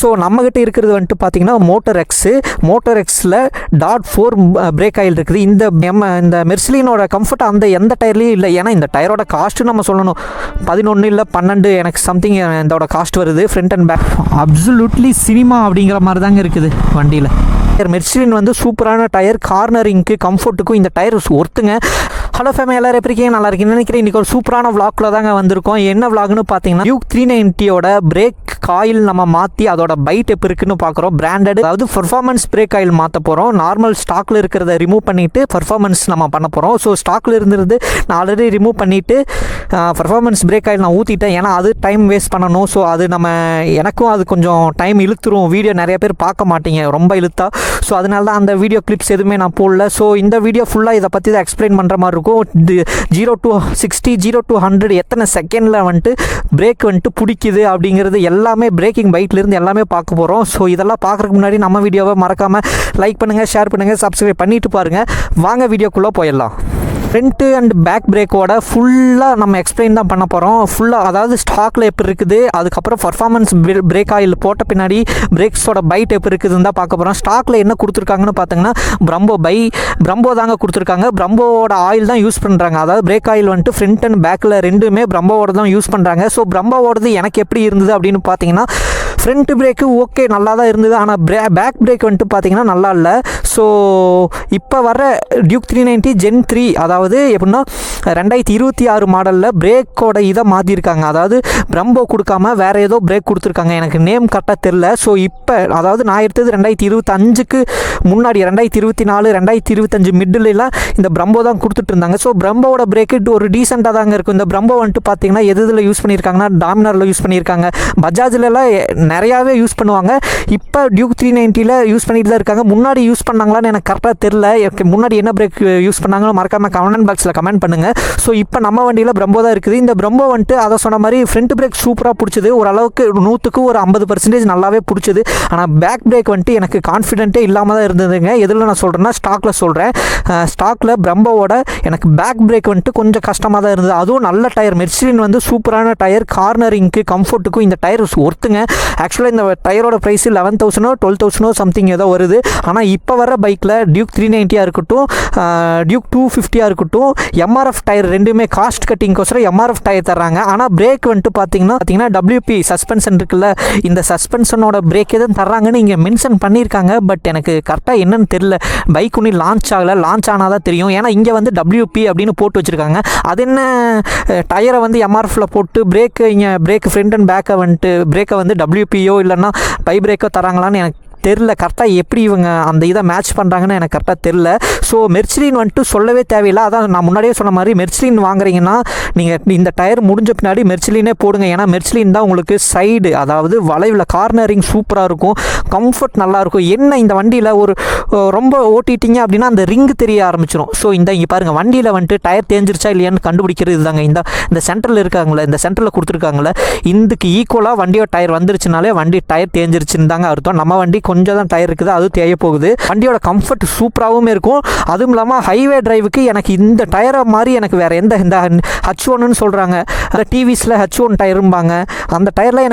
So நம்மகிட்ட இருக்கிறது வந்துட்டு பார்த்தீங்கன்னா மோட்டர் எக்ஸில் .4 பிரேக் ஆயில் இருக்குது. இந்த மெர்சிலினோட கம்ஃபர்ட் அந்த எந்த டயர்லேயும் இல்லை. ஏன்னா இந்த டயரோட காஸ்ட்டு நம்ம சொல்லணும் 11 இல்லை 12 எனக்கு சம்திங் இதோட காஸ்ட் வருது. Front and back absolutely cinema அப்படிங்கிற மாதிரி தாங்க இருக்குது வண்டியில். மெர்சிலின் வந்து சூப்பரான டயர், கார்னரிங்க்கு கம்ஃபர்ட்டுக்கும் இந்த டயர் ஒர்த்துங்க. ஹலோ ஃபேமிலி, எல்லாரும் எப்படி இருக்கீங்க? நல்லா இருக்கீங்கன்னு நினைக்கிறேன். இன்றைக்கி ஒரு சூப்பரான விளாக்ல தாங்க வந்திருக்கோம். என்ன விளாக்னு பார்த்தீங்கன்னா டியூக் 390யோட பிரேக் காயில் நம்ம மாற்றி அதோட பைட் எப்போ இருக்குன்னு பார்க்குறோம். பிராண்டட், அதாவது பர்ஃபார்மன்ஸ் பிரேக் ஆயில் மாற்ற போகிறோம். நார்மல் ஸ்டாக்கில் இருக்கிறத ரிமூவ் பண்ணிவிட்டு பர்ஃபார்மன்ஸ் நம்ம பண்ண போகிறோம். ஸோ ஸ்டாக்கில் இருந்திருந்து நான் ஆல்ரெடி ரிமூவ் பண்ணிவிட்டு பர்ஃபார்மன்ஸ் பிரேக் ஆயில் நான் ஊற்றிட்டேன். ஏன்னா அது டைம் வேஸ்ட் பண்ணணும். ஸோ அது எனக்கும் அது கொஞ்சம் டைம் இழுத்துரும். வீடியோ நிறைய பேர் பார்க்க மாட்டீங்க ரொம்ப இழுத்தா. ஸோ அதனால தான் அந்த வீடியோ கிளிப்ஸ் எதுவுமே நான் போடல. ஸோ இந்த வீடியோ ஃபுல்லாக இதை பற்றி தான் எக்ஸ்பிளைன் பண்ணுற மாதிரி இருக்கும். 0 to 60 0 to 100 எத்தனை செகண்டில் வந்துட்டு பிரேக் வந்துட்டு பிடிக்குது அப்படிங்கிறது எல்லாமே பிரேக்கிங் பைட்லேருந்து எல்லாமே பார்க்க போகிறோம். ஸோ இதெல்லாம் பார்க்குறதுக்கு முன்னாடி நம்ம வீடியோவை மறக்காமல் லைக் பண்ணுங்கள், ஷேர் பண்ணுங்கள், சப்ஸ்கிரைப் பண்ணிவிட்டு பாருங்கள். வாங்க வீடியோக்குள்ளே போயிடலாம். ஃப்ரண்ட்டு அண்ட் பேக் பிரேக்கோட ஃபுல்லாக நம்ம எக்ஸ்பிளைன் தான் பண்ண போகிறோம். ஃபுல்லாக அதாவது ஸ்டாக்கில் எப்படி இருக்குது, அதுக்கப்புறம் பர்ஃபார்மன்ஸ் பிரேக் ஆயில் போட்ட பின்னாடி பிரேக்ஸோட பைட் எப்படி இருக்குதுன்னு தான் பார்க்க போகிறோம். ஸ்டாக்கில் என்ன கொடுத்துருக்காங்கன்னு பார்த்தீங்கன்னா பிரம்போ தாங்க கொடுத்துருக்காங்க. பிரம்போவோட ஆயில் தான் யூஸ் பண்ணுறாங்க. அதாவது பிரேக் ஆயில் வந்துட்டு ஃப்ரண்ட் அண்ட் பேக்கில் ரெண்டுமே பிரம்போவோட தான் யூஸ் பண்ணுறாங்க. ஸோ பிரம்போவோடது எனக்கு எப்படி இருந்தது அப்படின்னு பார்த்தீங்கன்னா, ஃப்ரண்ட் பிரேக்கு ஓகே நல்லா தான் இருந்தது. ஆனால் பேக் பிரேக் வந்துட்டு பார்த்தீங்கன்னா நல்லா இல்லை. ஸோ இப்போ வர டியூக் 390 Gen 3 அதாவது எப்படின்னா 2026 மாடலில் பிரேக்கோட இதை மாற்றிருக்காங்க. அதாவது பிரம்போ கொடுக்காம வேறு ஏதோ பிரேக் கொடுத்துருக்காங்க. எனக்கு நேம் கரெக்டாக தெரில. ஸோ இப்போ அதாவது நான் எடுத்தது 2025க்கு முன்னாடி 2024 2025 மிடில்லாம் இந்த பிரம்போ தான் கொடுத்துட்டு இருந்தாங்க. ஸோ பிரம்போட பிரேக்கு ஒரு டீசெண்டாக தாங்க இருக்கும். இந்த பிரம்போ வந்துட்டு பார்த்தீங்கன்னா எதில் யூஸ் பண்ணியிருக்காங்கன்னா டாமினாரில் யூஸ் பண்ணியிருக்காங்க. பஜாஜ்லலாம் நிறையாவே யூஸ் பண்ணுவாங்க. இப்போ டியூக் 390ல் யூஸ் பண்ணிட்டு தான் இருக்காங்க. முன்னாடி யூஸ் பண்ணாங்களான்னு எனக்கு கரெக்டாக தெரில. முன்னாடி என்ன பிரேக் யூஸ் பண்ணாங்கன்னு மறக்காமல் கமெண்ட் பாக்ஸில் கமெண்ட் பண்ணுங்கள். ஸோ இப்போ நம்ம வண்டியில் பிரம்போ தான் இருக்குது. இந்த பிரம்போ வந்துட்டு அதை சொன்ன மாதிரி ஃப்ரண்ட் பிரேக் சூப்பராக பிடிச்சது. ஓரளவுக்கு 100க்கு ஒரு 50% நல்லாவே பிடிச்சது. ஆனால் பேக் பிரேக் வந்துட்டு எனக்கு கான்ஃபிடென்ட்டே இல்லாமல் தான் இருந்ததுங்க. எதில் நான் சொல்கிறேன்னா ஸ்டாக்கில் சொல்கிறேன். ஸ்டாக்கில் பிரம்போவோட எனக்கு பேக் பிரேக் வந்துட்டு கொஞ்சம் கஷ்டமாக தான் இருந்தது. அதுவும் நல்ல டயர், மெர்சிலின் வந்து சூப்பரான டயர், கார்னரிங்க்கு கம்ஃபர்ட்டுக்கும் இந்த டயர் ஒர்த்துங்க. ஆக்சுவலாக இந்த டயரோட ப்ரைஸ் 11,000 12,000 சம்திங் ஏதோ வருது. ஆனால் இப்போ வர பைக்கில் டியூக் 390 இருக்கட்டும், டியூக் 250 இருக்கட்டும், எம்ஆர்எஃப் டயர் ரெண்டுமே காஸ்ட் கட்டிங்கோசரம் எம்ஆர்எஃப் டயர் தர்றாங்க. ஆனால் பிரேக் வந்துட்டு பார்த்தீங்கன்னா WP சஸ்பென்ஷன் இருக்குல்ல, இந்த சஸ்பென்ஷனோட பிரேக் எதுவும் தர்றாங்கன்னு இங்கே மென்ஷன் பண்ணியிருக்காங்க. பட் எனக்கு கரெக்டாக என்னன்னு தெரியல. பைக் ஒன்றும் லான்ச் ஆகலை. லான்ச் ஆனால் தான் தெரியும். ஏன்னா இங்கே வந்து WP அப்படின்னு போட்டு வச்சுருக்காங்க. அது என்ன டயரை வந்து எம்ஆர்எஃப்ல போட்டு பிரேக் ஃப்ரண்ட் அண்ட் பேக்கை வந்துட்டு பிரேக்கை வந்து WPயோ இல்லைன்னா பை பிரேக்கோ தராங்களான்னு எனக்கு தெரில. கரெக்டாக எப்படி இவங்க அந்த இதை மேட்ச் பண்ணுறாங்கன்னு எனக்கு கரெக்டாக தெரில. ஸோ மெர்சிலின் வந்துட்டு சொல்லவே தேவையில்லை. அதான் நான் முன்னாடியே சொன்ன மாதிரி மெர்சிலின் வாங்குறீங்கன்னா நீங்கள் இந்த டயர் முடிஞ்ச பின்னாடி மெர்சிலினே போடுங்க. ஏன்னா மெர்சிலின் தான் உங்களுக்கு சைடு, அதாவது வளைவில் கார்னரிங் சூப்பராக இருக்கும், கம்ஃபர்ட் நல்லாயிருக்கும். என்ன இந்த வண்டியில் ஒரு ரொம்ப ஓட்டிட்டீங்க அப்படின்னா அந்த ரிங் தெரிய ஆரம்பிச்சிடும். ஸோ இங்கே பாருங்கள், வண்டியில் வந்துட்டு டயர் தேஞ்சிருச்சா இல்லையான்னு கண்டுபிடிக்கிறது இதுதாங்க. இந்த சென்டரில் இருக்காங்களே, இந்த சென்டரில் கொடுத்துருக்காங்களே, இதுக்கு ஈக்குவலாக வண்டியோட டயர் வந்துருச்சுனாலே வண்டி டயர் தேஞ்சிருச்சுன்னு தாங்க அர்த்தம். நம்ம வண்டி கொஞ்சம் தான் டயர் இருக்குது, அது தேய போகுது. வண்டியோட கம்ஃபர்ட் சூப்பராகவும் இருக்கும். அதுவும் இல்லாமல் ஹைவே டிரைவுக்கு எனக்கு இந்த டயரை மாதிரி எனக்கு வேறு எந்த இந்த H1ன்னு சொல்கிறாங்க, அந்த டிவிஸில் H1 டயரும்பாங்க. அந்த டயரில்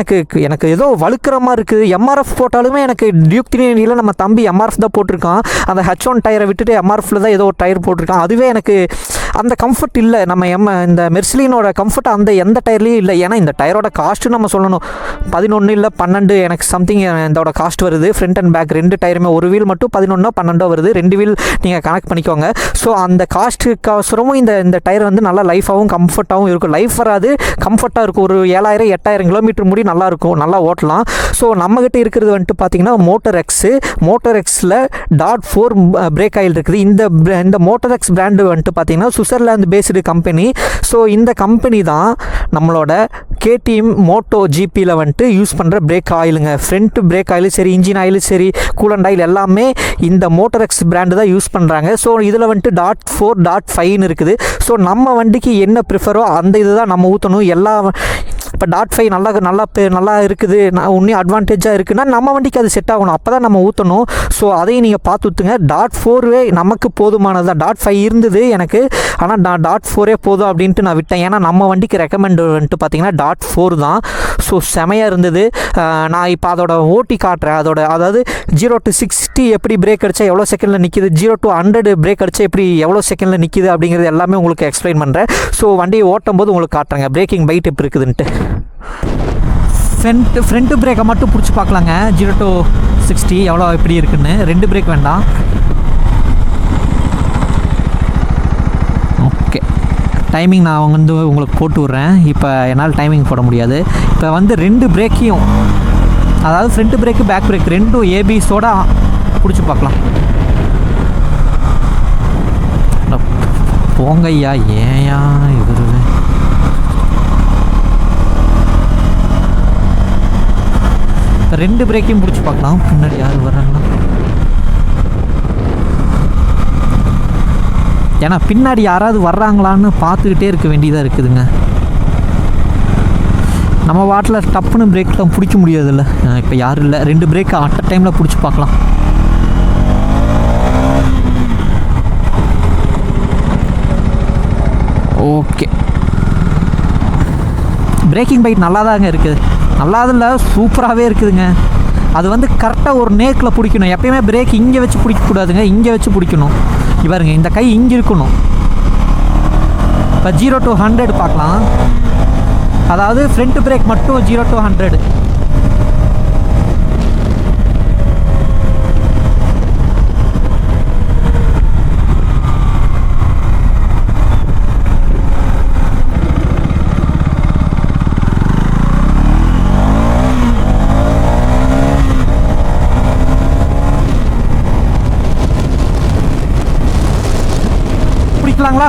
எனக்கு ஏதோ வழுக்கிற மாதிரி இருக்குது. எம்ஆர்எஃப் போட்டாலுமே எனக்கு டியூக் 390ல நம்ம தம்பி எம்ஆர்எஃப் தான் போட்டிருக்கான். அந்த H1 டயரை விட்டுட்டு எம்ஆர்எஃப்ல தான் ஏதோ ஒரு டயர் போட்டிருக்கான். அதுவே எனக்கு அந்த கம்ஃபர்ட் இல்லை. இந்த மெர்சிலினோட கம்ஃபர்ட் அந்த எந்த டயர்லேயும் இல்லை. ஏன்னா இந்த டயரோட காஸ்ட்டு நம்ம சொல்லணும் 11 இல்லை 12 எனக்கு சம்திங் இதோட காஸ்ட் வருது. ஃப்ரண்ட் அண்ட் பேக் ரெண்டு டயருமே, ஒரு வீல் மட்டும் 11 12 வருது. 2 வீல் நீங்கள் கனெக்ட் பண்ணிக்கோங்க. ஸோ அந்த காஸ்ட்டுக்கோசரமும் இந்த டயர் வந்து நல்லா லைஃபாகவும் கம்ஃபர்ட்டாகவும் இருக்கும். லைஃப் வராது, கம்ஃபர்ட்டாக இருக்கும். ஒரு 7000 8000 கிலோமீட்டர் முடி நல்லாயிருக்கும், நல்லா ஓட்டலாம். ஸோ நம்மகிட்ட இருக்கிறது வந்துட்டு பார்த்தீங்கன்னா மோட்டர் எக்ஸில் .4 பிரேக் ஆயில் இருக்குது. இந்த மோட்டர் எக்ஸ் பிராண்டு வந்துட்டு பார்த்தீங்கன்னா சுவிட்சர்லாந்து பேஸ்டு கம்பெனி. ஸோ இந்த கம்பெனி தான் நம்மளோட KTM மோட்டோ ஜிபியில் வந்துட்டு யூஸ் பண்ணுற பிரேக் ஆயிலுங்க. ஃப்ரண்ட் பிரேக் ஆயிலும் சரி, இன்ஜின் ஆயிலும் சரி, கூலண்ட் ஆயில் எல்லாமே இந்த மோட்டர் எக்ஸ் பிராண்டு தான் யூஸ் பண்ணுறாங்க. ஸோ இதில் வந்துட்டு .4 .5ன்னு இருக்குது. ஸோ நம்ம வண்டிக்கு என்ன ப்ரிஃபரோ அந்த இது தான் நம்ம ஊற்றணும். இப்போ டாட் 5 நல்லா இருக்குது, இன்னும் அட்வான்டேஜாக இருக்குன்னா நம்ம வண்டிக்கு அது செட் ஆகணும், அப்போ தான் நம்ம ஊற்றணும். ஸோ அதையும் நீங்கள் பார்த்து ஊற்றுங்க. டாட் 4 நமக்கு போதுமானது தான். டாட் 5 இருந்தது எனக்கு, ஆனால் நான் டாட் 4 போதும் அப்படின்ட்டு நான் விட்டேன். ஏன்னா நம்ம வண்டிக்கு ரெக்கமெண்ட் வந்துட்டு பார்த்தீங்கன்னா டாட் 4 தான். ஸோ செமையாக இருந்தது. நான் இப்போ அதோட ஓட்டி காட்டுறேன். அதாவது 0 to 60 எப்படி பிரேக் அடித்தா எவ்வளோ செகண்டில் நிற்கிது, 0 to 100 பிரேக் அடித்தா எப்படி எவ்வளோ செகண்டில் நிற்கிது அப்படிங்கிறது எல்லாமே உங்களுக்கு எக்ஸ்பிளைன் பண்ணுறேன். ஸோ வண்டியை ஓட்டும் போது உங்களுக்கு காட்டுறேங்க பிரேக்கிங் பைட் எப்படி இருக்குதுன்ட்டு. ஃப்ரண்ட்டு பிரேக்கை மட்டும் பிடிச்சி பார்க்கலாங்க. 0 to 60 எவ்வளோ எப்படி இருக்குன்னு. 2 பிரேக் வேண்டாம். ஓகே, டைமிங் நான் உங்களுக்கு போட்டு விட்றேன். இப்போ என்னால் டைமிங் போட முடியாது. இப்போ 2 பிரேக்கையும், அதாவது ஃப்ரண்ட் பிரேக்கு பேக் பிரேக் ரெண்டும் ஏபிஸோட பிடிச்சி பார்க்கலாம். போங்க ஐயா, ஏயா இவர் இப்போ 2 பிரேக்கையும் பிடிச்சி பார்க்கலாம். பின்னாடி யார் வர்றாங்களா? ஏன்னா பின்னாடி யாராவது வர்றாங்களான்னு பார்த்துக்கிட்டே இருக்க வேண்டியதாக இருக்குதுங்க. நம்ம வாட்டில் டப்புன்னு பிரேக்லாம் பிடிக்க முடியாதுல்ல. இப்போ யாரும் இல்லை, 2 பிரேக் அட் அ டைமில் பிடிச்சி பார்க்கலாம். ஓகே, பிரேக்கிங் பைட் நல்லா தாங்க இருக்குது. நல்லாதில்ல, சூப்பராகவே இருக்குதுங்க. அது கரெக்டாக ஒரு நேக்கில் பிடிக்கணும். எப்பயுமே பிரேக் இங்கே வச்சு பிடிக்கக்கூடாதுங்க, இங்கே வச்சு பிடிக்கணும். இவருங்க இந்த கை இங்கே இருக்கணும். இப்போ 0 to 100 பார்க்கலாம். அதாவது ஃப்ரண்ட் பிரேக் மட்டும் 0 to 100. பிடிக்கலாங்களா?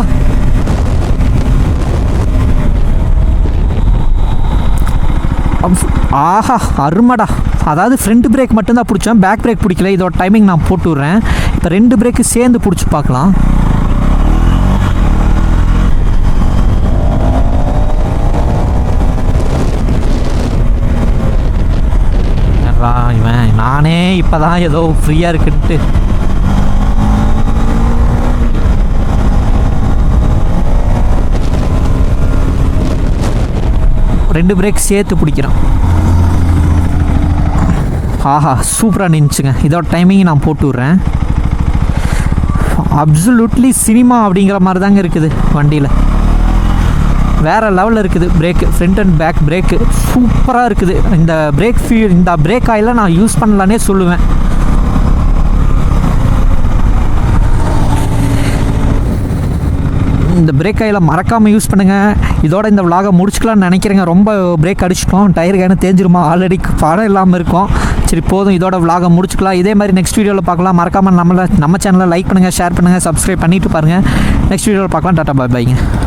ஆஹா, அருமடா. அதாவது ஃப்ரண்ட் பிரேக் மட்டும்தான் பிடிச்சேன், பேக் பிரேக் பிடிக்கல. இதோட டைமிங் நான் போட்டு விட்றேன். இப்போ 2 பிரேக்கு சேர்ந்து பிடிச்சி பார்க்கலாம். இவன் நானே இப்போ தான் ஏதோ ஃப்ரீயாக இருக்குன்ட்டு ரெண்டு பிரேக் சேர்த்து பிடிக்கிறோம். ஆஹா, சூப்பராக நின்றுச்சுங்க. இதோட டைமிங் நான் போட்டு விட்றேன். அப்சல்யூட்லி சினிமா அப்படிங்கிற மாதிரி தாங்க இருக்குது வண்டியில். வேறு லெவலில் இருக்குது. Brake, front and back brake சூப்பராக இருக்குது. இந்த பிரேக் ஆயிலை நான் யூஸ் பண்ணலான்னே சொல்லுவேன். இந்த பிரேக் ஆயிலை மறக்காமல் யூஸ் பண்ணுங்கள். இதோட இந்த விலாகை முடிச்சுக்கலாம்னு நினைக்கிறேங்க. ரொம்ப பிரேக் அடிச்சிட்டோம், டயர் கேனு தேஞ்சிருமா, ஆல்ரெடி படம் இல்லாமல் இருக்கும். சரி போதும், இதோட விலாகை முடிச்சுக்கலாம். இதே மாதிரி நெக்ஸ்ட் வீடியோவில் பார்க்கலாம். மறக்காமல் நம்ம சேனலை லைக் பண்ணுங்கள், ஷேர் பண்ணுங்கள், சப்ஸ்கிரைப் பண்ணிவிட்டு பாருங்கள். நெக்ஸ்ட் வீடியோவில் பார்க்கலாம். டாட்டா, பாய் பாய்ங்க.